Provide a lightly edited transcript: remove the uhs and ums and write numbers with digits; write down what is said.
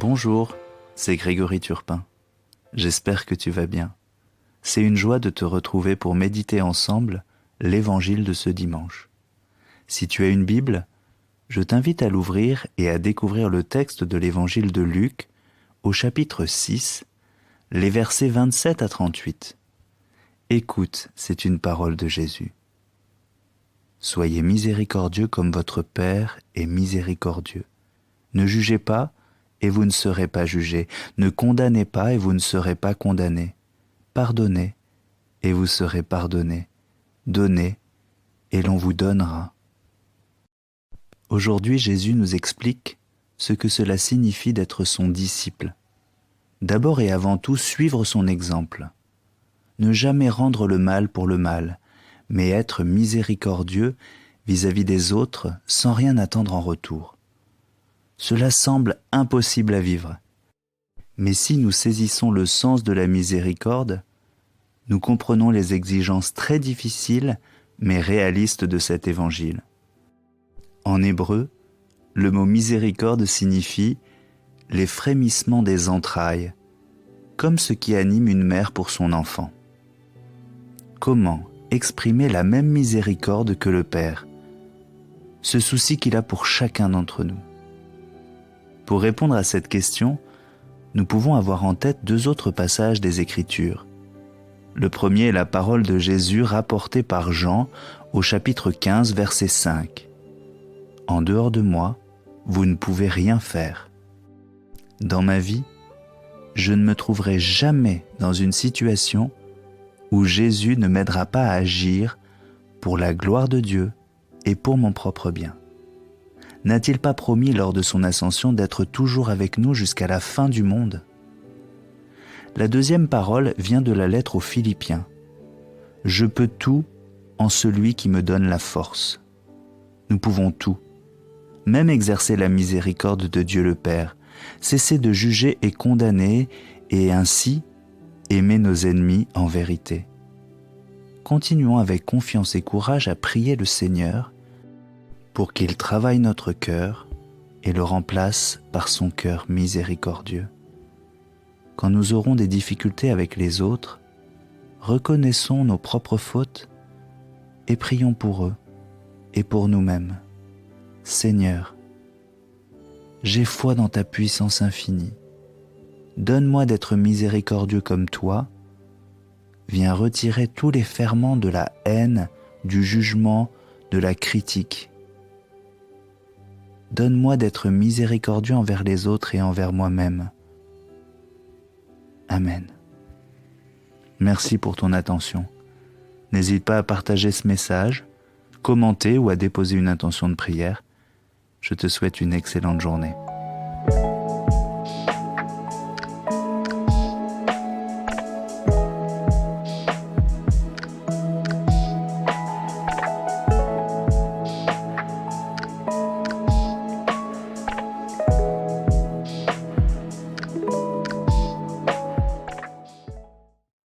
Bonjour, c'est Grégory Turpin. J'espère que tu vas bien. C'est une joie de te retrouver pour méditer ensemble l'évangile de ce dimanche. Si tu as une Bible, je t'invite à l'ouvrir et à découvrir le texte de l'évangile de Luc au chapitre 6, les versets 27 à 38. Écoute, c'est une parole de Jésus. Soyez miséricordieux comme votre Père est miséricordieux. Ne jugez pas, et vous ne serez pas jugés. Ne condamnez pas, et vous ne serez pas condamnés. Pardonnez, et vous serez pardonnés. Donnez, et l'on vous donnera. Aujourd'hui, Jésus nous explique ce que cela signifie d'être son disciple. D'abord et avant tout, suivre son exemple. Ne jamais rendre le mal pour le mal, mais être miséricordieux vis-à-vis des autres sans rien attendre en retour. Cela semble impossible à vivre. Mais si nous saisissons le sens de la miséricorde, nous comprenons les exigences très difficiles mais réalistes de cet évangile. En hébreu, le mot miséricorde signifie « les frémissements des entrailles », comme ce qui anime une mère pour son enfant. Comment exprimer la même miséricorde que le Père, ce souci qu'il a pour chacun d'entre nous? Pour répondre à cette question, nous pouvons avoir en tête deux autres passages des Écritures. Le premier est la parole de Jésus rapportée par Jean au chapitre 15, verset 5. « En dehors de moi, vous ne pouvez rien faire. » Dans ma vie, je ne me trouverai jamais dans une situation où Jésus ne m'aidera pas à agir pour la gloire de Dieu et pour mon propre bien. N'a-t-il pas promis lors de son ascension d'être toujours avec nous jusqu'à la fin du monde? La deuxième parole vient de la lettre aux Philippiens. « Je peux tout en celui qui me donne la force. » Nous pouvons tout, même exercer la miséricorde de Dieu le Père, cesser de juger et condamner, et ainsi aimer nos ennemis en vérité. Continuons avec confiance et courage à prier le Seigneur pour qu'il travaille notre cœur et le remplace par son cœur miséricordieux. Quand nous aurons des difficultés avec les autres, reconnaissons nos propres fautes et prions pour eux et pour nous-mêmes. Seigneur, j'ai foi dans ta puissance infinie. Donne-moi d'être miséricordieux comme toi. Viens retirer tous les ferments de la haine, du jugement, de la critique. Donne-moi d'être miséricordieux envers les autres et envers moi-même. Amen. Merci pour ton attention. N'hésite pas à partager ce message, commenter ou à déposer une intention de prière. Je te souhaite une excellente journée.